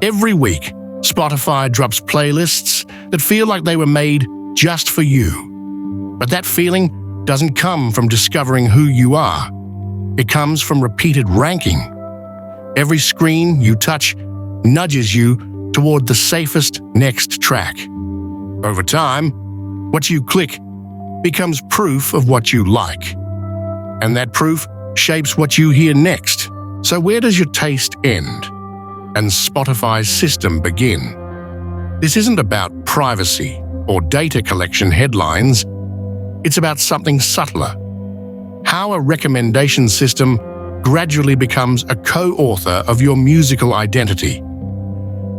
Every week, Spotify drops playlists that feel like they were made just for you. But that feeling doesn't come from discovering who you are. It comes from repeated ranking. Every screen you touch nudges you toward the safest next track. Over time, what you click becomes proof of what you like. And that proof shapes what you hear next. So where does your taste end and Spotify's system begin? This isn't about privacy or data collection headlines. It's about something subtler. How a recommendation system gradually becomes a co-author of your musical identity.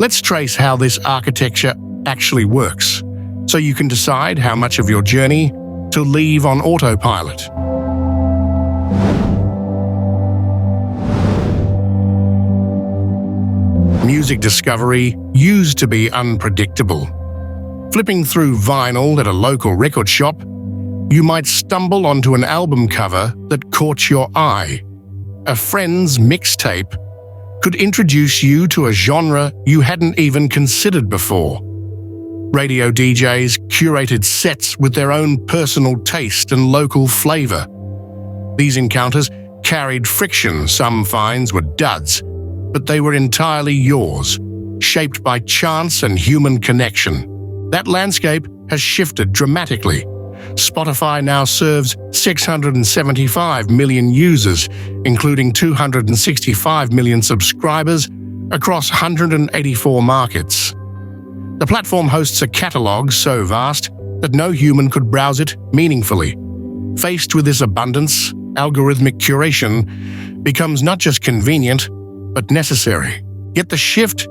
Let's trace how this architecture actually works, so you can decide how much of your journey to leave on autopilot. Music discovery used to be unpredictable. Flipping through vinyl at a local record shop, you might stumble onto an album cover that caught your eye. A friend's mixtape could introduce you to a genre you hadn't even considered before. Radio DJs curated sets with their own personal taste and local flavor. These encounters carried friction. Some finds were duds, but they were entirely yours, shaped by chance and human connection. That landscape has shifted dramatically. Spotify now serves 675 million users, including 265 million subscribers across 184 markets. The platform hosts a catalog so vast that no human could browse it meaningfully. Faced with this abundance, algorithmic curation becomes not just convenient, but necessary. Yet the shift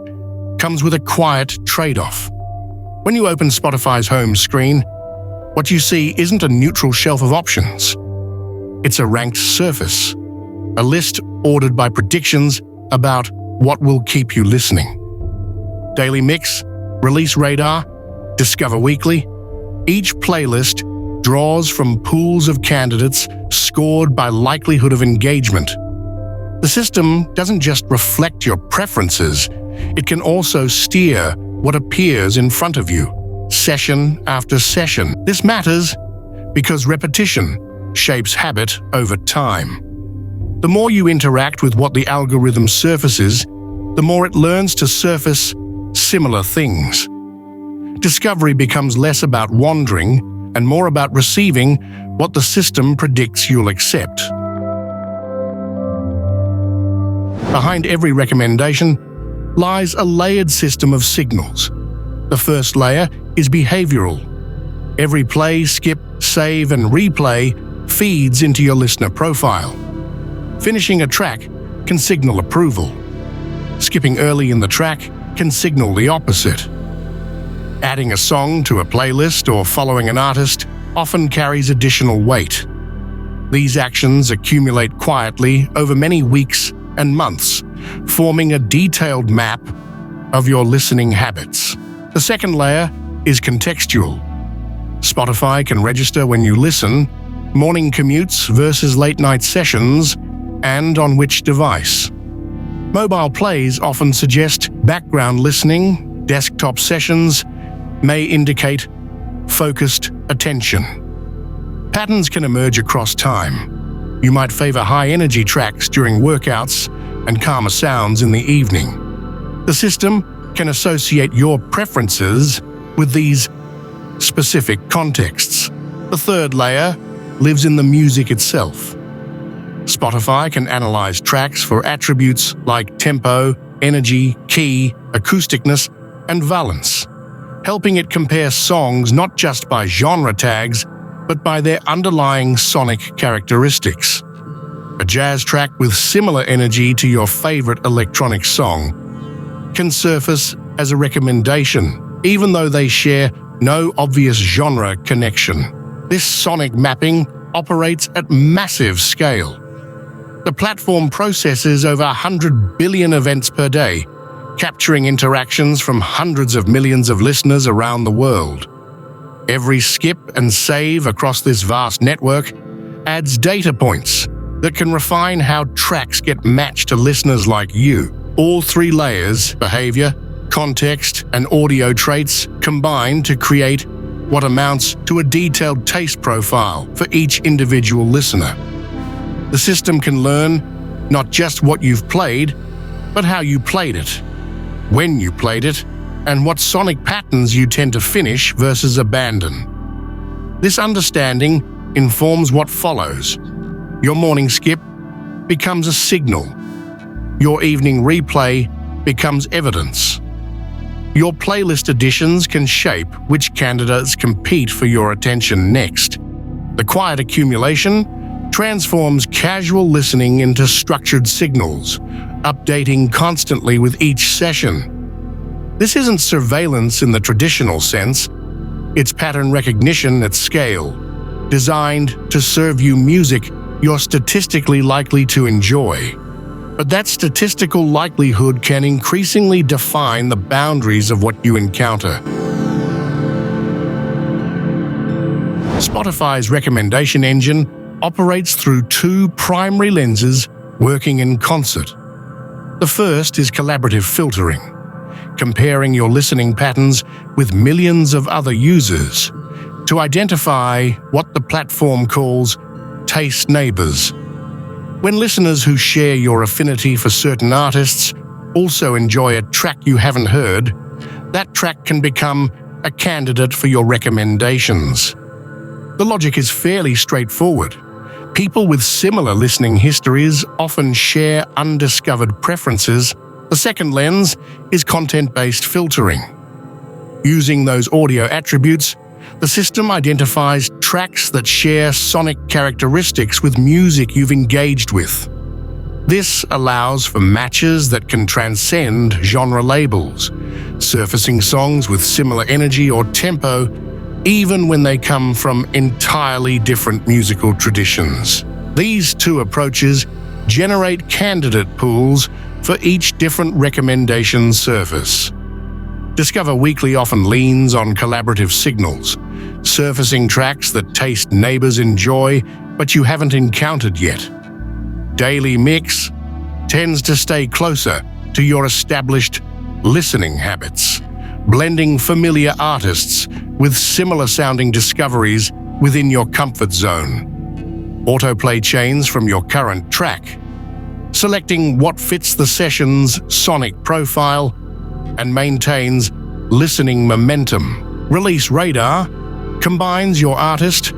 comes with a quiet trade-off. When you open Spotify's home screen, what you see isn't a neutral shelf of options. It's a ranked surface, a list ordered by predictions about what will keep you listening. Daily Mix, Release Radar, Discover Weekly. Each playlist draws from pools of candidates scored by likelihood of engagement. The system doesn't just reflect your preferences, it can also steer what appears in front of you, session after session. This matters because repetition shapes habit over time. The more you interact with what the algorithm surfaces, the more it learns to surface similar things. Discovery becomes less about wandering and more about receiving what the system predicts you'll accept. Behind every recommendation lies a layered system of signals. The first layer is behavioral. Every play, skip, save, and replay feeds into your listener profile. Finishing a track can signal approval. Skipping early in the track can signal the opposite. Adding a song to a playlist or following an artist often carries additional weight. These actions accumulate quietly over many weeks and months, forming a detailed map of your listening habits. The second layer is contextual. Spotify can register when you listen, morning commutes versus late-night sessions, and on which device. Mobile plays often suggest background listening. Desktop sessions may indicate focused attention. Patterns can emerge across time. You might favor high-energy tracks during workouts and calmer sounds in the evening. The system can associate your preferences with these specific contexts. The third layer lives in the music itself. Spotify can analyze tracks for attributes like tempo, energy, key, acousticness, and valence, helping it compare songs not just by genre tags, but by their underlying sonic characteristics. A jazz track with similar energy to your favorite electronic song can surface as a recommendation, even though they share no obvious genre connection. This sonic mapping operates at massive scale. The platform processes over 100 billion events per day, capturing interactions from hundreds of millions of listeners around the world. Every skip and save across this vast network adds data points that can refine how tracks get matched to listeners like you. All three layers, behavior, context, and audio traits, combine to create what amounts to a detailed taste profile for each individual listener. The system can learn not just what you've played, but how you played it, when you played it, and what sonic patterns you tend to finish versus abandon. This understanding informs what follows. Your morning skip becomes a signal. Your evening replay becomes evidence. Your playlist additions can shape which candidates compete for your attention next. The quiet accumulation transforms casual listening into structured signals, updating constantly with each session. This isn't surveillance in the traditional sense. It's pattern recognition at scale, designed to serve you music you're statistically likely to enjoy. But that statistical likelihood can increasingly define the boundaries of what you encounter. Spotify's recommendation engine operates through two primary lenses working in concert. The first is collaborative filtering, comparing your listening patterns with millions of other users to identify what the platform calls taste neighbors. When listeners who share your affinity for certain artists also enjoy a track you haven't heard, that track can become a candidate for your recommendations. The logic is fairly straightforward. People with similar listening histories often share undiscovered preferences. The second lens is content-based filtering. Using those audio attributes, the system identifies tracks that share sonic characteristics with music you've engaged with. This allows for matches that can transcend genre labels, surfacing songs with similar energy or tempo, even when they come from entirely different musical traditions. These two approaches generate candidate pools for each different recommendation surface. Discover Weekly often leans on collaborative signals, surfacing tracks that taste neighbors enjoy but you haven't encountered yet. Daily Mix tends to stay closer to your established listening habits, blending familiar artists with similar-sounding discoveries within your comfort zone. Autoplay chains from your current track, selecting what fits the session's sonic profile and maintains listening momentum. Release Radar combines your artist,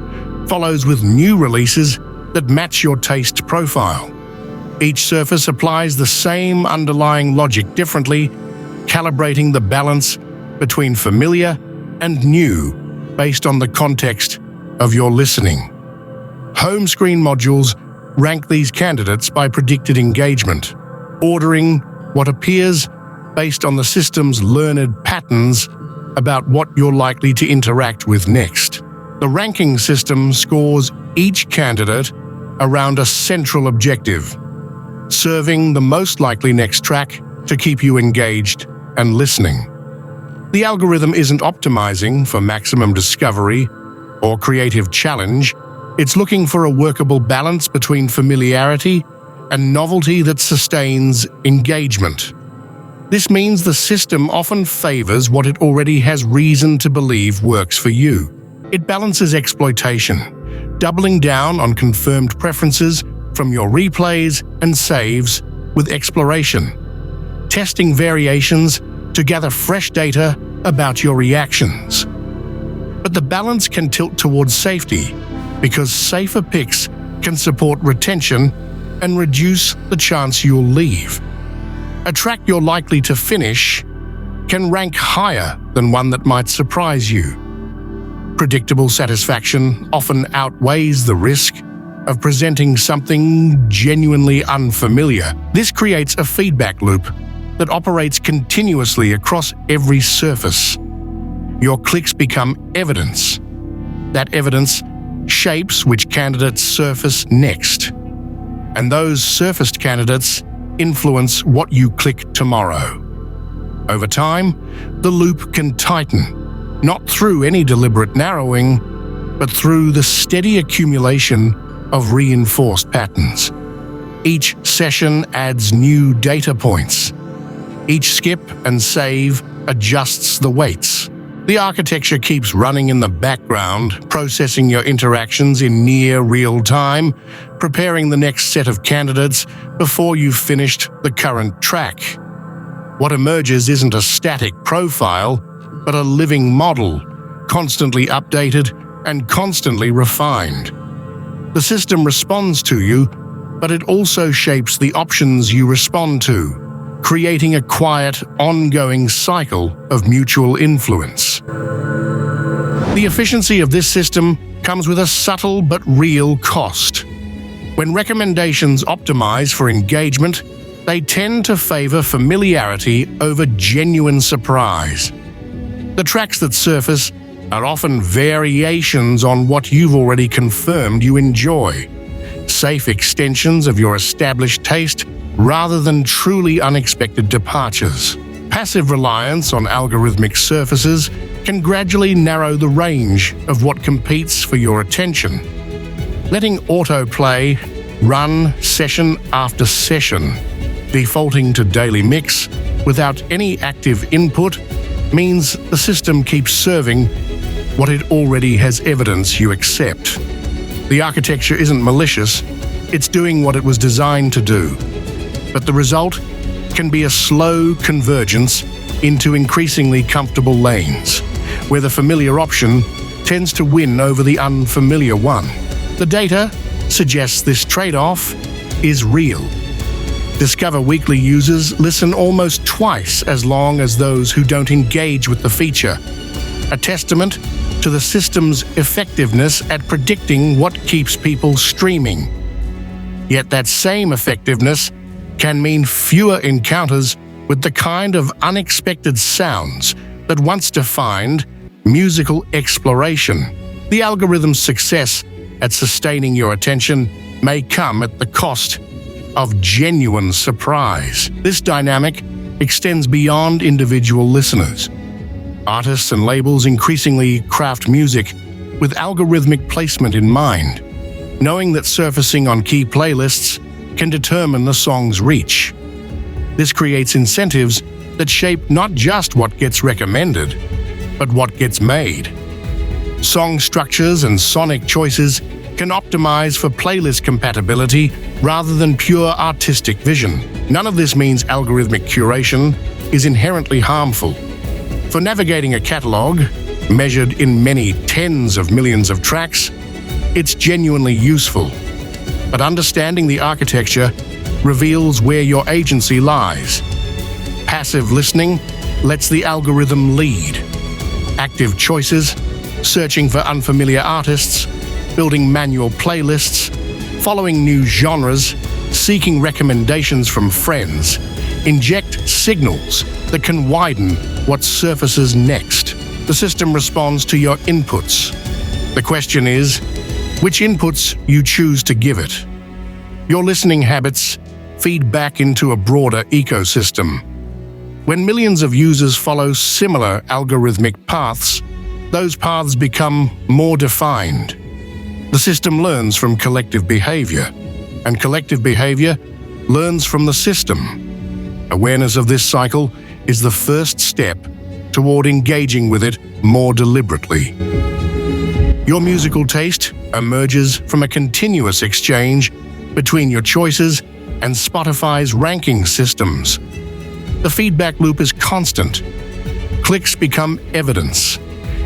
follows with new releases that match your taste profile. Each surface applies the same underlying logic differently, calibrating the balance between familiar and new based on the context of your listening. Home screen modules rank these candidates by predicted engagement, ordering what appears based on the system's learned patterns about what you're likely to interact with next. The ranking system scores each candidate around a central objective, serving the most likely next track to keep you engaged and listening. The algorithm isn't optimizing for maximum discovery or creative challenge. It's looking for a workable balance between familiarity and novelty that sustains engagement. This means the system often favors what it already has reason to believe works for you. It balances exploitation, doubling down on confirmed preferences from your replays and saves with exploration, testing variations to gather fresh data about your reactions. But the balance can tilt towards safety, because safer picks can support retention and reduce the chance you'll leave. A track you're likely to finish can rank higher than one that might surprise you. Predictable satisfaction often outweighs the risk of presenting something genuinely unfamiliar. This creates a feedback loop that operates continuously across every surface. Your clicks become evidence. That evidence shapes which candidates surface next. And those surfaced candidates influence what you click tomorrow. Over time, the loop can tighten, not through any deliberate narrowing, but through the steady accumulation of reinforced patterns. Each session adds new data points, Each skip and save adjusts the weights. The architecture keeps running in the background, processing your interactions in near real time, preparing the next set of candidates before you've finished the current track. What emerges isn't a static profile, but a living model, constantly updated and constantly refined. The system responds to you, but it also shapes the options you respond to, creating a quiet, ongoing cycle of mutual influence. The efficiency of this system comes with a subtle but real cost. When recommendations optimize for engagement, they tend to favor familiarity over genuine surprise. The tracks that surface are often variations on what you've already confirmed you enjoy, safe extensions of your established taste rather than truly unexpected departures. Passive reliance on algorithmic surfaces can gradually narrow the range of what competes for your attention. Letting autoplay run session after session, defaulting to daily mix without any active input, means the system keeps serving what it already has evidence you accept. The architecture isn't malicious, it's doing what it was designed to do. But the result can be a slow convergence into increasingly comfortable lanes, where the familiar option tends to win over the unfamiliar one. The data suggests this trade-off is real. Discover Weekly users listen almost twice as long as those who don't engage with the feature, a testament to the system's effectiveness at predicting what keeps people streaming. Yet that same effectiveness can mean fewer encounters with the kind of unexpected sounds that once defined musical exploration. The algorithm's success at sustaining your attention may come at the cost of genuine surprise. This dynamic extends beyond individual listeners. Artists and labels increasingly craft music with algorithmic placement in mind, knowing that surfacing on key playlists can determine the song's reach. This creates incentives that shape not just what gets recommended, but what gets made. Song structures and sonic choices can optimize for playlist compatibility rather than pure artistic vision. None of this means algorithmic curation is inherently harmful. For navigating a catalog, measured in many tens of millions of tracks, it's genuinely useful. But understanding the architecture reveals where your agency lies. Passive listening lets the algorithm lead. Active choices, searching for unfamiliar artists, building manual playlists, following new genres, seeking recommendations from friends, inject signals that can widen what surfaces next. The system responds to your inputs. The question is, which inputs you choose to give it. Your listening habits feed back into a broader ecosystem. When millions of users follow similar algorithmic paths, those paths become more defined. The system learns from collective behavior, and collective behavior learns from the system. Awareness of this cycle is the first step toward engaging with it more deliberately. Your musical taste emerges from a continuous exchange between your choices and Spotify's ranking systems. The feedback loop is constant. Clicks become evidence.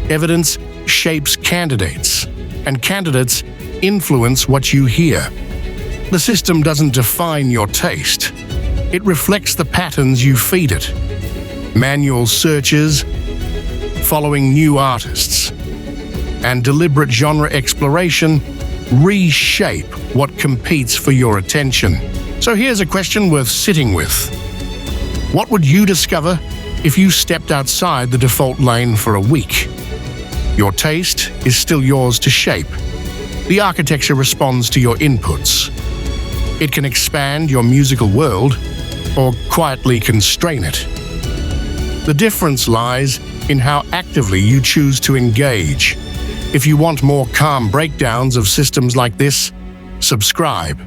Evidence shapes candidates, and candidates influence what you hear. The system doesn't define your taste. It reflects the patterns you feed it. Manual searches, following new artists, and deliberate genre exploration reshape what competes for your attention. So here's a question worth sitting with. What would you discover if you stepped outside the default lane for a week? Your taste is still yours to shape. The architecture responds to your inputs. It can expand your musical world or quietly constrain it. The difference lies in how actively you choose to engage. If you want more calm breakdowns of systems like this, subscribe.